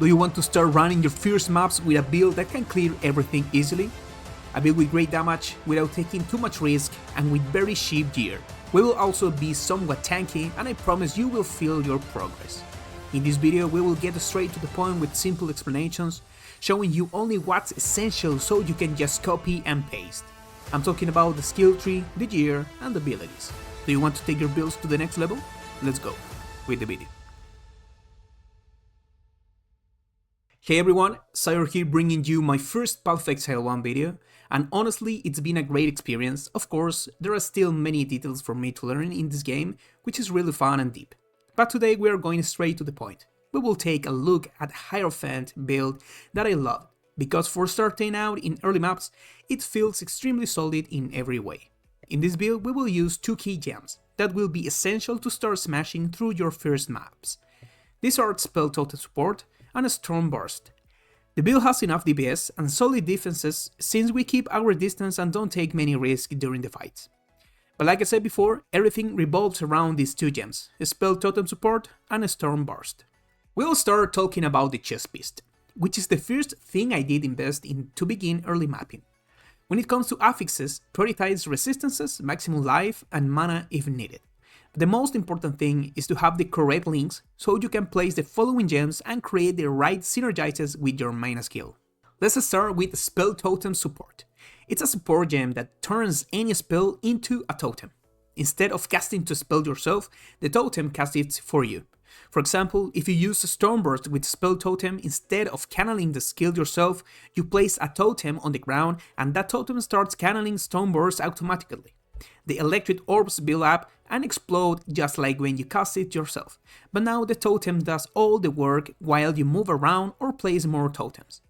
Do you want to start running your first maps with a build that can clear everything easily? A build with great damage without taking too much risk and with very cheap gear. We will also be somewhat tanky, and I promise you will feel your progress. In this video we will get straight to the point with simple explanations, showing you only what's essential so you can just copy and paste. I'm talking about the skill tree, the gear, and the abilities. Do you want to take your builds to the next level? Let's go with the video. Hey everyone, Zaior here bringing you my first Path of Exile 1 video, and honestly it's been a great experience. Of course, there are still many details for me to learn in this game, which is really fun and deep. But today we are going straight to the point. We will take a look at HIEROPHANT build that I love, because for starting out in early maps, it feels extremely solid in every way. In this build we will use two key gems that will be essential to start smashing through your first maps. These are Spell Totem Support and a Storm Burst. The build has enough DPS and solid defenses since we keep our distance and don't take many risks during the fights. But like I said before, everything revolves around these two gems, a Spell Totem Support and a Storm Burst. We'll start talking about the chest piece, which is the first thing I did invest in to begin early mapping. When it comes to affixes, prioritize resistances, maximum life, and mana if needed. The most important thing is to have the correct links so you can place the following gems and create the right synergizes with your main skill. Let's start with Spell Totem Support. It's a support gem that turns any spell into a totem. Instead of casting to spell yourself, the totem casts it for you. For example, if you use a Storm Burst with Spell Totem, instead of channeling the skill yourself, you place a totem on the ground and that totem starts channeling Storm Burst automatically. The electric orbs build up and explode just like when you cast it yourself, but now the totem does all the work while you move around or place more totems.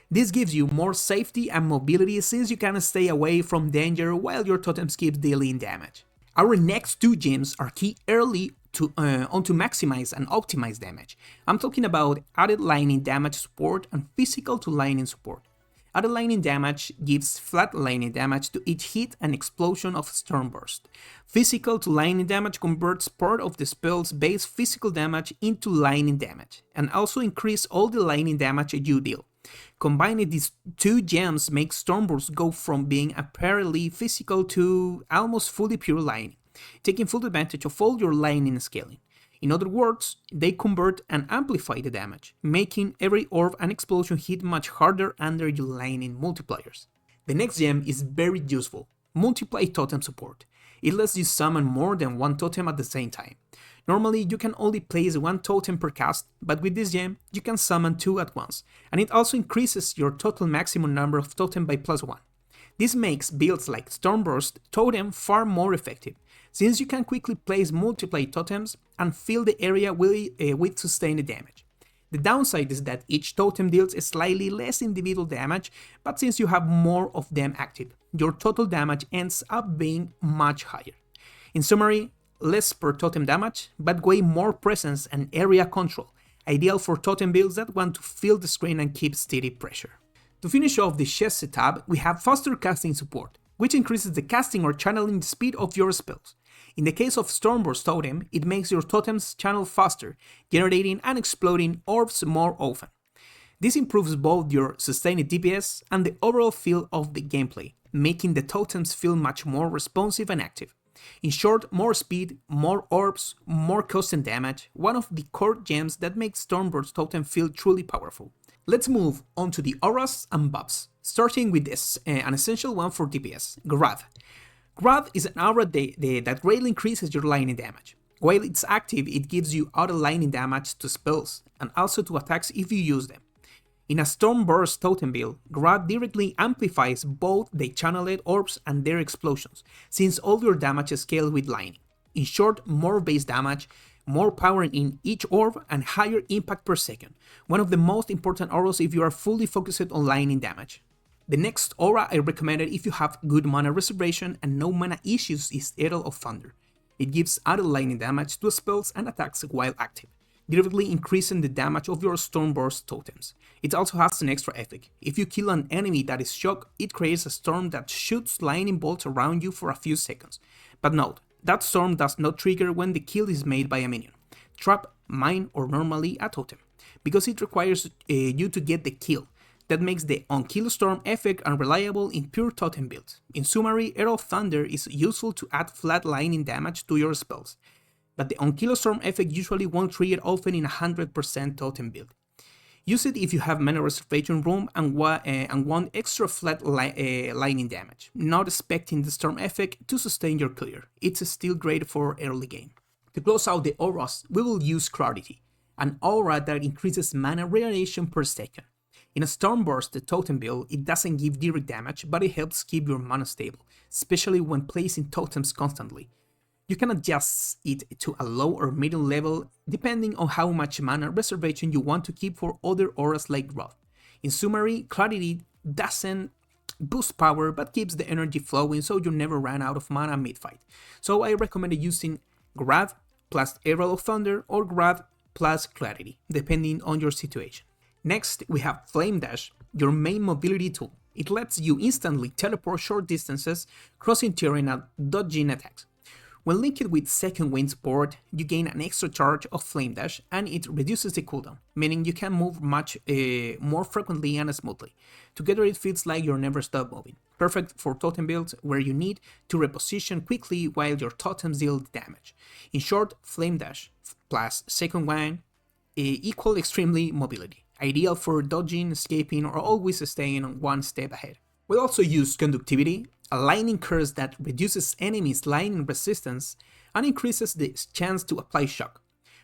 This gives you more safety and mobility since you can stay away from danger while your totems keep dealing damage. Our next two gems are key early to maximize and optimize damage. I'm talking about added lightning damage support and physical to lightning support. Added lightning damage gives flat lightning damage to each hit and explosion of Storm Burst. Physical to lightning damage converts part of the spell's base physical damage into lightning damage, and also increase all the lightning damage you deal. Combining these two gems makes Storm Burst go from being apparently physical to almost fully pure lightning, taking full advantage of all your lightning scaling. In other words, they convert and amplify the damage, making every orb and explosion hit much harder under your lightning multipliers. The next gem is very useful, Multiply Totem Support. It lets you summon more than one totem at the same time. Normally you can only place one totem per cast, but with this gem you can summon two at once, and it also increases your total maximum number of totem by +1. This makes builds like Stormburst Totem far more effective, since you can quickly place multiply totems and fill the area with sustained damage. The downside is that each totem deals slightly less individual damage, but since you have more of them active, your total damage ends up being much higher. In summary, less per totem damage, but way more presence and area control, ideal for totem builds that want to fill the screen and keep steady pressure. To finish off the chest setup, we have faster casting support, which increases the casting or channeling speed of your spells. In the case of Stormburst Totem, it makes your totems channel faster, generating and exploding orbs more often. This improves both your sustained DPS and the overall feel of the gameplay, making the totems feel much more responsive and active. In short, more speed, more orbs, more constant damage, one of the core gems that makes Stormburst Totem feel truly powerful. Let's move on to the auras and buffs, starting with this, an essential one for DPS, Grab. Grab is an aura that greatly increases your lightning damage. While it's active, it gives you auto lightning damage to spells, and also to attacks if you use them. In a Storm Burst Totem build, Grab directly amplifies both the channeled orbs and their explosions, since all your damage is scaled with lightning. In short, more base damage, more power in each orb, and higher impact per second, one of the most important auras if you are fully focused on lightning damage. The next aura I recommended if you have good mana reservation and no mana issues is Herald of Thunder. It gives added lightning damage to spells and attacks while active, directly increasing the damage of your Stormburst totems. It also has an extra effect. If you kill an enemy that is shocked, it creates a storm that shoots lightning bolts around you for a few seconds. But note, that storm does not trigger when the kill is made by a minion, trap, mine, or normally a totem. because it requires you to get the kill. That makes the On-Kill Storm effect unreliable in pure totem builds. In summary, Arrow of Thunder is useful to add flat lightning damage to your spells, but the On-Kill Storm effect usually won't trigger often in a 100% totem build. Use it if you have mana reservation room and want extra flat lightning damage, not expecting the storm effect to sustain your clear. It's still great for early game. To close out the auras, we will use Clarity, an aura that increases mana regeneration per second. In a Stormburst totem build, it doesn't give direct damage, but it helps keep your mana stable, especially when placing totems constantly. You can adjust it to a low or middle level depending on how much mana reservation you want to keep for other auras like Wrath. In summary, Clarity doesn't boost power but keeps the energy flowing so you never run out of mana mid-fight. So I recommend using Grab plus Arrow of Thunder or Grab plus Clarity, depending on your situation. Next, we have Flame Dash, your main mobility tool. It lets you instantly teleport short distances, crossing terrain and dodging attacks. When linked with Second Wind support, you gain an extra charge of Flame Dash and it reduces the cooldown, meaning you can move much more frequently and smoothly. Together it feels like you'll never stop moving. Perfect for totem builds where you need to reposition quickly while your totems deal damage. In short, Flame Dash plus Second Wind equal extremely mobility. Ideal for dodging, escaping, or always staying one step ahead. We also use Conductivity, a lightning curse that reduces enemies' lightning resistance and increases the chance to apply shock.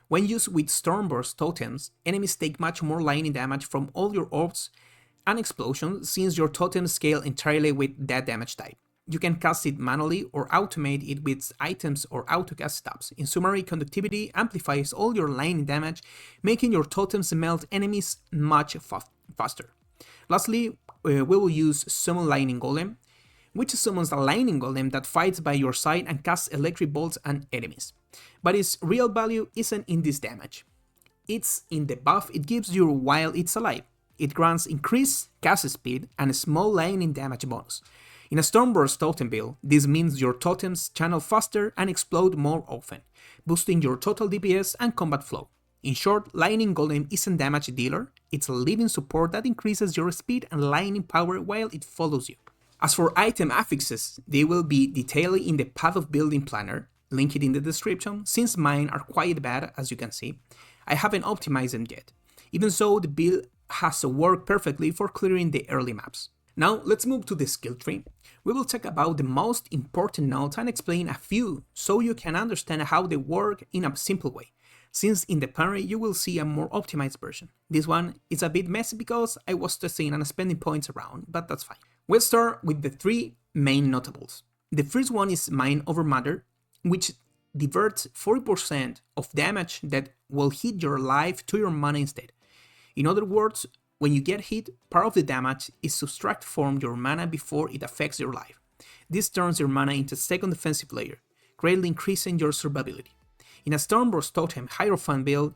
When used with Stormburst totems, enemies take much more lightning damage from all your orbs and explosions since your totems scale entirely with that damage type. You can cast it manually or automate it with items or autocast stops. In summary, Conductivity amplifies all your lightning damage, making your totems melt enemies much faster. Lastly, we will use Summon Lightning Golem, which summons a lightning golem that fights by your side and casts electric bolts at enemies. But its real value isn't in this damage. It's in the buff it gives you while it's alive. It grants increased cast speed and a small lightning damage bonus. In a Stormburst totem build, this means your totems channel faster and explode more often, boosting your total DPS and combat flow. In short, Lightning Golem isn't damage dealer, it's a living support that increases your speed and lightning power while it follows you. As for item affixes, they will be detailed in the Path of Building Planner, linked in the description, since mine are quite bad as you can see. I haven't optimized them yet, even so the build has worked perfectly for clearing the early maps. Now let's move to the skill tree. We will talk about the most important nodes and explain a few so you can understand how they work in a simple way, since in the plenary you will see a more optimized version. This one is a bit messy because I was testing and spending points around, but that's fine. We'll start with the three main notables. The first one is Mind Over Matter, which diverts 40% of damage that will hit your life to your mana instead. In other words, when you get hit, part of the damage is subtracted from your mana before it affects your life. This turns your mana into a second defensive layer, greatly increasing your survivability. In a Stormburst Totem Hierophant build,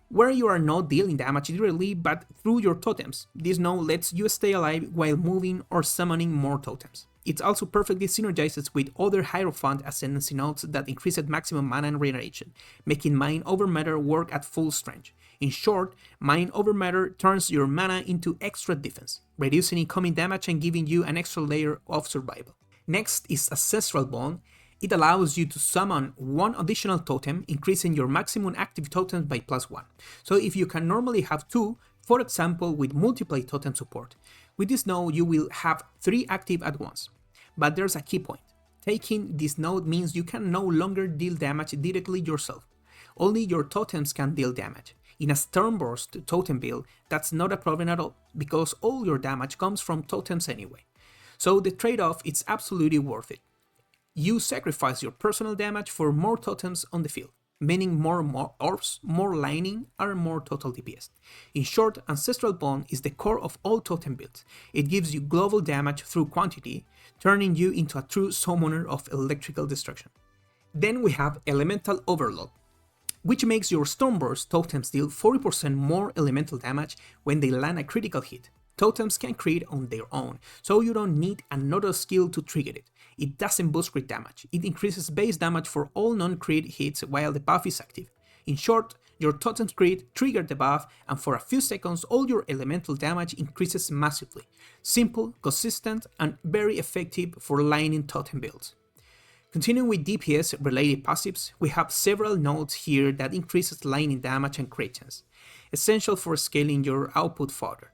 where you are not dealing damage directly but through your totems, this node lets you stay alive while moving or summoning more totems. It also perfectly synergizes with other Hierophant Ascendancy nodes that increase at maximum mana and regeneration, making Mind Over Matter work at full strength. In short, Mind Over Matter turns your mana into extra defense, reducing incoming damage and giving you an extra layer of survival. Next is Ancestral Bond. It allows you to summon one additional totem, increasing your maximum active totems by +1. So if you can normally have 2, for example with multiply totem support, with this node you will have 3 active at once. But there's a key point. Taking this node means you can no longer deal damage directly yourself. Only your totems can deal damage. In a Stormburst totem build, that's not a problem at all, because all your damage comes from totems anyway. So the trade-off is absolutely worth it. You sacrifice your personal damage for more totems on the field, meaning more orbs, more lightning, and more total DPS. In short, Ancestral Bond is the core of all totem builds. It gives you global damage through quantity, turning you into a true summoner of electrical destruction. Then we have Elemental Overload, which makes your Stormburst totems deal 40% more elemental damage when they land a critical hit. Totems can crit on their own, so you don't need another skill to trigger it. It doesn't boost crit damage, it increases base damage for all non-crit hits while the buff is active. In short, your totem's crit trigger the buff, and for a few seconds all your elemental damage increases massively. Simple, consistent, and very effective for lightning totem builds. Continuing with DPS related passives, we have several nodes here that increases lightning damage and crit chance, essential for scaling your output further.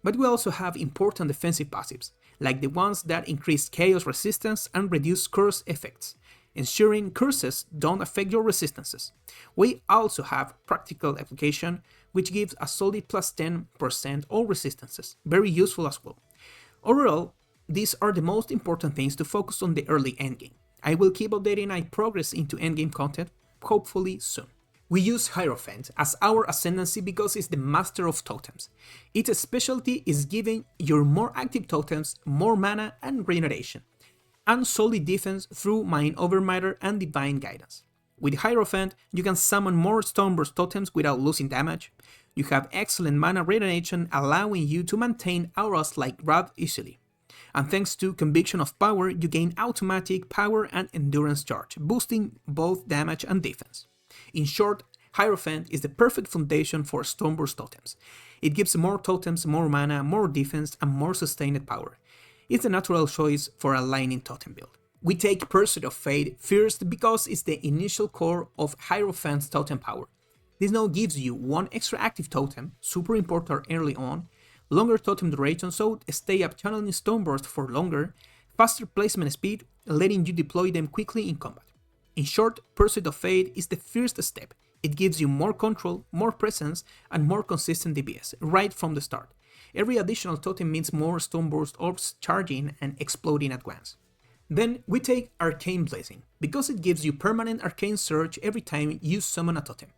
But we also have important defensive passives, like the ones that increase chaos resistance and reduce curse effects, ensuring curses don't affect your resistances. We also have practical application, which gives a solid plus 10% all resistances, very useful as well. Overall, these are the most important things to focus on the early endgame. I will keep updating my progress into endgame content, hopefully soon. We use Hierophant as our Ascendancy because it's the master of totems. Its specialty is giving your more active totems more mana and regeneration, and solid defense through Mind Over Matter and Divine Guidance. With Hierophant, you can summon more Stoneburst totems without losing damage. You have excellent mana regeneration, allowing you to maintain auras like Wrath easily. And thanks to Conviction of Power, you gain automatic power and endurance charge, boosting both damage and defense. In short, Hierophant is the perfect foundation for Stoneburst totems. It gives more totems, more mana, more defense, and more sustained power. It's a natural choice for a lightning totem build. We take Pursuit of Fate first because it's the initial core of Hierophant's totem power. This node gives you one extra active totem, super important early on, longer totem duration so stay up channeling Stoneburst for longer, faster placement speed, letting you deploy them quickly in combat. In short, Pursuit of Fate is the first step. It gives you more control, more presence, and more consistent DPS right from the start. Every additional totem means more Stoneburst orbs charging and exploding at once. Then we take Arcane Blessing, because it gives you permanent Arcane Surge every time you summon a totem.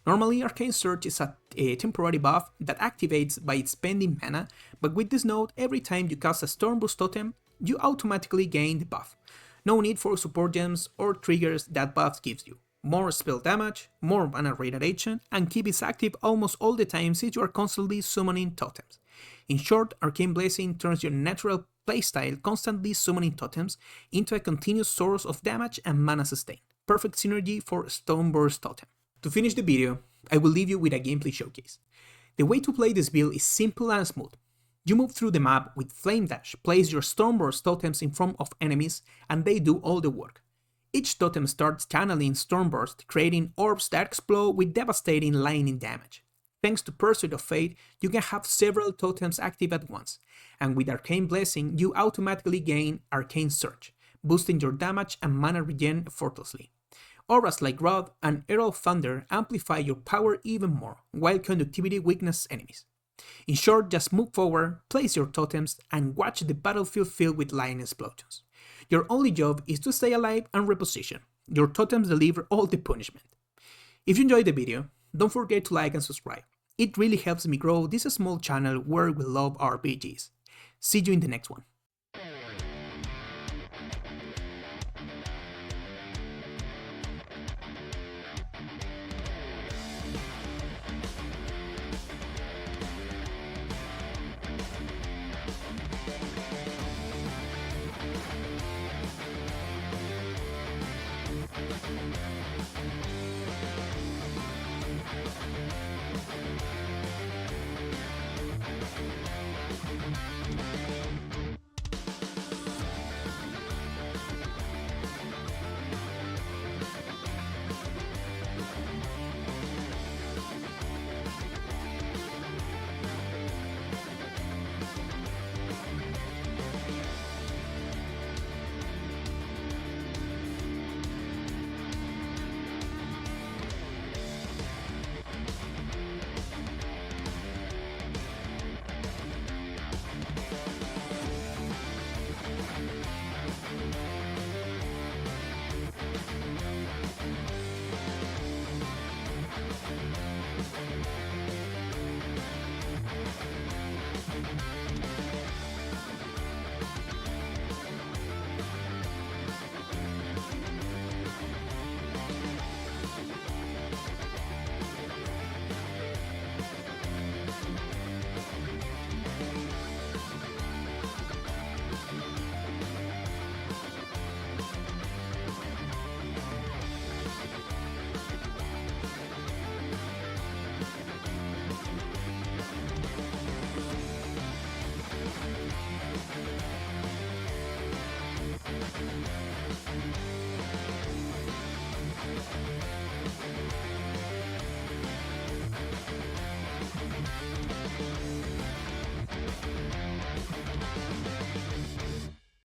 Normally Arcane Surge is a temporary buff that activates by spending mana, but with this node, every time you cast a Stormburst totem, you automatically gain the buff. No need for support gems or triggers that buff gives you. More spell damage, more mana regeneration, and keep it active almost all the time since you are constantly summoning totems. In short, Arcane Blessing turns your natural playstyle, constantly summoning totems, into a continuous source of damage and mana sustain. Perfect synergy for Stoneburst totem. To finish the video, I will leave you with a gameplay showcase. The way to play this build is simple and smooth. You move through the map with Flame Dash, place your Stoneburst totems in front of enemies, and they do all the work. Each totem starts channeling Stormburst, creating orbs that explode with devastating lightning damage. Thanks to Pursuit of Fate, you can have several totems active at once, and with Arcane Blessing, you automatically gain Arcane Surge, boosting your damage and mana regen effortlessly. Auras like Wrath and Arrow of Thunder amplify your power even more, while Conductivity weakens enemies. In short, just move forward, place your totems, and watch the battlefield filled with lightning explosions. Your only job is to stay alive and reposition. Your totems deliver all the punishment. If you enjoyed the video, don't forget to like and subscribe. It really helps me grow this small channel where we love RPGs. See you in the next one.